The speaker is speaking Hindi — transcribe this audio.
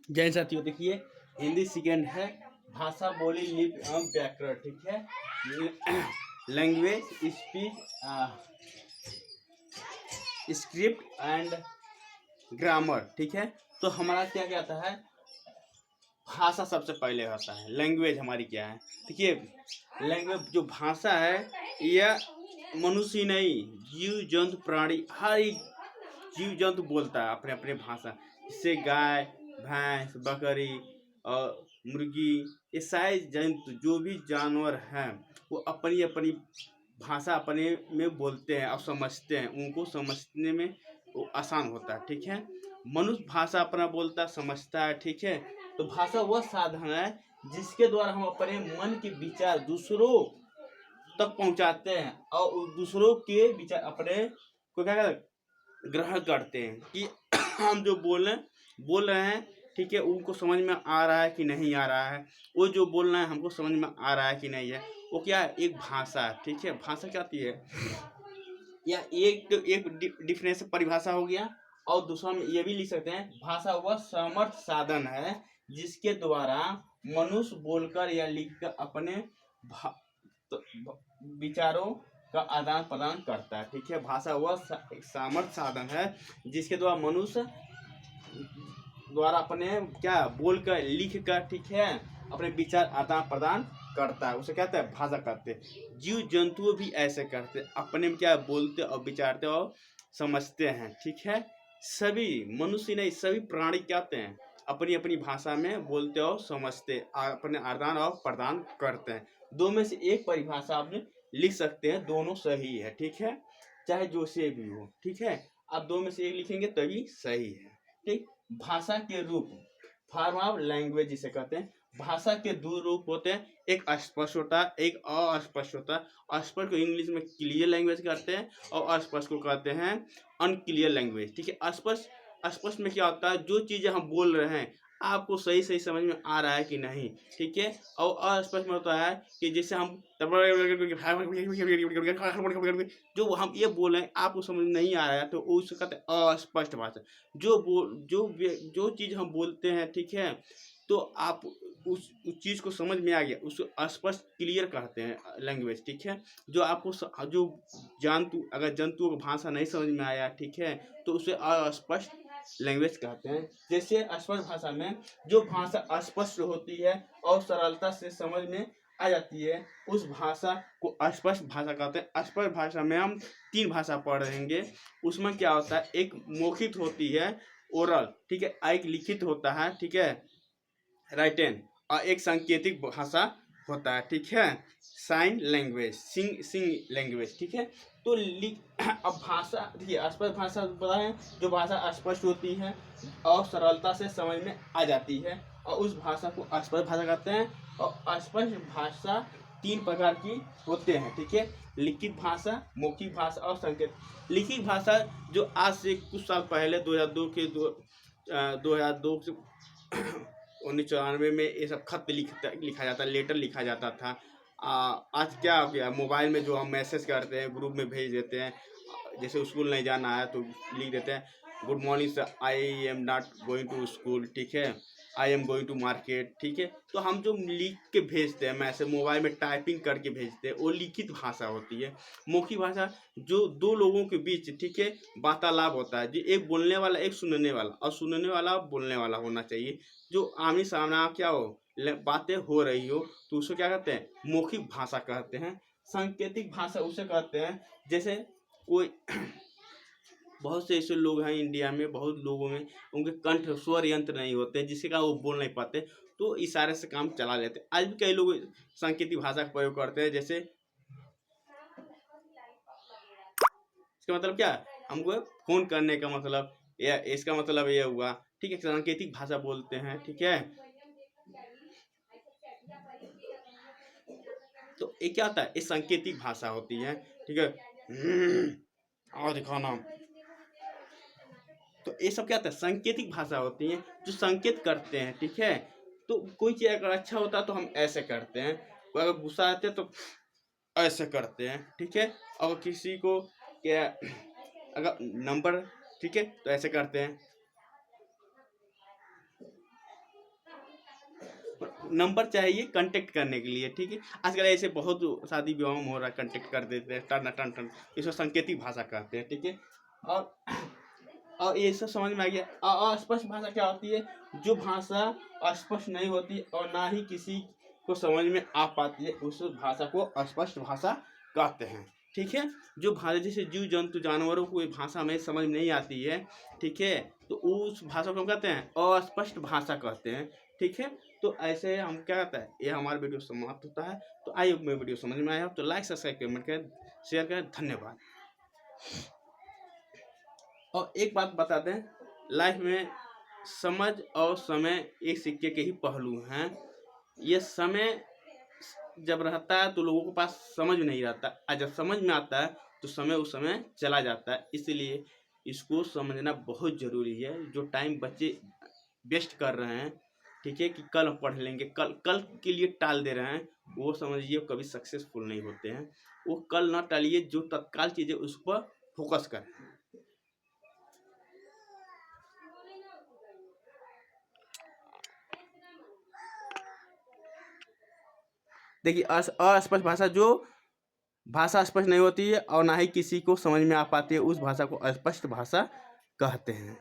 जैन साथियों देखिए, हिंदी सेकेंड है, भाषा बोली लिपि एवं व्याकरण, ठीक है। Language speech script and grammar, ठीक है। तो हमारा क्या क्या आता है, भाषा सबसे पहले होता है। लैंग्वेज हमारी क्या है, देखिए लैंग्वेज जो भाषा है यह मनुष्य नहीं, जीव जंतु प्राणी हर एक जीव जंतु बोलता है अपने अपने भाषा। जैसे गाय भैंस बकरी और मुर्गी, ये सारे जंतु जो भी जानवर हैं वो अपनी अपनी भाषा अपने में बोलते हैं और समझते हैं, उनको समझने में वो आसान होता है, ठीक है। मनुष्य भाषा अपना बोलता समझता है, ठीक है। तो भाषा वह साधन है जिसके द्वारा हम अपने मन के विचार दूसरों तक पहुंचाते हैं और दूसरों के विचार अपने को क्या ग्रहण करते हैं कि हम जो बोल रहे हैं, ठीक है, उनको समझ में आ रहा है कि नहीं आ रहा है, वो जो बोल रहे हैं हमको समझ में आ रहा है कि नहीं है। वो क्या है, एक भाषा है, ठीक है। भाषा क्या होती है, या एक तो एक डिफरेंस परिभाषा हो गया, और दूसरा में ये भी लिख सकते हैं, भाषा वह समर्थ साधन है जिसके द्वारा मनुष्य बोलकर या लिखकर अपने तो विचारों का आदान प्रदान करता है, ठीक है। भाषा वह एक सामर्थ्य साधन है जिसके द्वारा मनुष्य द्वारा अपने क्या बोलकर लिख कर, ठीक है, अपने विचार आदान प्रदान करता है, उसे कहते हैं भाषा कहते हैं। जीव जंतु भी ऐसे करते हैं, अपने में क्या बोलते और विचारते और समझते हैं, ठीक है। सभी मनुष्य नहीं, सभी प्राणी कहते हैं अपनी अपनी भाषा में बोलते और समझते, अपने आदान और प्रदान करते हैं। दो में से एक परिभाषा आपने लिख सकते हैं, दोनों सही है, ठीक है, चाहे जो से भी हो, ठीक है। आप दो में से एक लिखेंगे तभी सही है, ठीक। भाषा के रूप, फॉर्म ऑफ लैंग्वेज जिसे कहते हैं। भाषा के दो रूप होते हैं, एक स्पष्ट होता है, एक अस्पष्ट होता है। स्पष्ट को इंग्लिश में क्लियर लैंग्वेज कहते हैं और अस्पष्ट को कहते हैं अनक्लियर लैंग्वेज, ठीक है। स्पष्ट स्पष्ट में क्या होता है, जो चीजें हम बोल रहे हैं आपको सही सही समझ में आ रहा है कि नहीं, ठीक है। और अस्पष्ट में होता है कि जैसे हम जो हम ये बोल रहे हैं आपको समझ नहीं आ रहा है, तो उसको कहते हैं अस्पष्ट भाषा। जो चीज हम बोलते हैं, ठीक है, तो आप उस चीज को समझ में आ गया, उसको स्पष्ट क्लियर कहते हैं लैंग्वेज, ठीक है। जो आपको जो अगर जंतुओं को भाषा नहीं समझ में आया, ठीक है, तो उसे अस्पष्ट लैंग्वेज कहते हैं। जैसे स्पष्ट भाषा में जो भाषा स्पष्ट होती है और सरलता से समझ में आ जाती है, उस भाषा को अस्पष्ट भाषा कहते हैं। स्पष्ट भाषा में हम तीन भाषा पढ़ेंगे, उसमें क्या होता है, एक मौखिक होती है ओरल, ठीक है, एक लिखित होता है, ठीक है, राइटन, और एक सांकेतिक भाषा होता है, ठीक है, साइन लैंग्वेज, सिंग लैंग्वेज, ठीक है। तो अब भाषा देखिए, स्पष्ट भाषा पता है, जो भाषा स्पष्ट होती है और सरलता से समझ में आ जाती है, और उस भाषा को स्पष्ट भाषा कहते हैं। और स्पष्ट भाषा तीन प्रकार की होते हैं, ठीक है, लिखित भाषा, मौखिक भाषा और संकेत। लिखित भाषा जो आज से कुछ साल पहले 2002 से 1994 में ये सब खत लिखा जाता, लेटर लिखा जाता था। आज क्या हो गया, मोबाइल में जो हम मैसेज करते हैं, ग्रुप में भेज देते हैं। जैसे स्कूल नहीं जाना है तो लिख देते हैं, good morning sir, I am not going to school, ठीक है, I am going to market, ठीक है। तो हम जो लिख के भेजते हैं मैसेज, मोबाइल में टाइपिंग करके भेजते हैं, वो लिखित भाषा होती है। मौखिक भाषा जो दो लोगों के बीच, ठीक है, वार्तालाप होता है, जो एक बोलने वाला एक सुनने वाला, और सुनने वाला बोलने वाला होना चाहिए। जो आमने सामने क्या हो, बातें हो रही हो, तो उसे क्या कहते हैं, मौखिक भाषा कहते हैं। सांकेतिक भाषा उसे कहते हैं जैसे कोई बहुत से ऐसे लोग हैं इंडिया में, बहुत लोगों में उनके कंठ स्वर यंत्र नहीं होते, जिसके कारण वो बोल नहीं पाते, तो इशारे से काम चला लेते हैं। आज भी कई लोग सांकेतिक भाषा का प्रयोग करते हैं। जैसे इसका मतलब क्या, हमको फोन करने का मतलब, या इसका मतलब ये हुआ, ठीक है, सांकेतिक भाषा बोलते हैं, ठीक है। तो ये क्या होता है, ये सांकेतिक भाषा होती है, ठीक है। और दिखाना, तो ये सब क्या होता है, सांकेतिक भाषा होती है जो संकेत करते हैं, ठीक है। तो कोई चीज अगर अच्छा होता है तो हम ऐसे करते हैं, कोई अगर गुस्सा आते हैं तो ऐसे करते हैं, ठीक है। अगर किसी को क्या, अगर नंबर, ठीक है, तो ऐसे करते हैं। नंबर चाहिए कांटेक्ट करने के लिए, ठीक है। आजकल ऐसे बहुत शादी विवाह में हो रहा है, कांटेक्ट कर देते हैं टन टन टन, इसको सांकेतिक भाषा कहते हैं, ठीक है। और ये सब समझ में आ गया। अस्पष्ट भाषा क्या होती है? जो भाषा स्पष्ट नहीं होती और ना ही किसी को समझ में आ पाती है, उस भाषा को अस्पष्ट भाषा कहते हैं, ठीक है। जो भाषा जैसे जीव जंतु जानवरों को ये भाषा में समझ नहीं आती है, ठीक है, तो उस भाषा को हम कहते हैं अस्पष्ट भाषा कहते हैं, ठीक है। तो ऐसे हम क्या कहते हैं, ये हमारा वीडियो समाप्त होता है। तो आइए मेरी वीडियो समझ में आया तो लाइक सब्सक्राइब कमेंट करें, शेयर करें, धन्यवाद। और एक बात बता दें, लाइफ में समझ और समय एक सिक्के के ही पहलू हैं। ये समय जब रहता है तो लोगों के पास समझ नहीं रहता, और जब समझ में आता है तो समय उस समय चला जाता है। इसलिए इसको समझना बहुत ज़रूरी है। जो टाइम बच्चे वेस्ट कर रहे हैं, ठीक है, कि कल पढ़ लेंगे, कल के लिए टाल दे रहे हैं, वो समझिए कभी सक्सेसफुल नहीं होते हैं। वो कल ना टालिए, जो तत्काल चीज़ें उस पर फोकस करें। देखिए अस्पष्ट भाषा, जो भाषा स्पष्ट नहीं होती है और ना ही किसी को समझ में आ पाती है, उस भाषा को अस्पष्ट भाषा कहते हैं।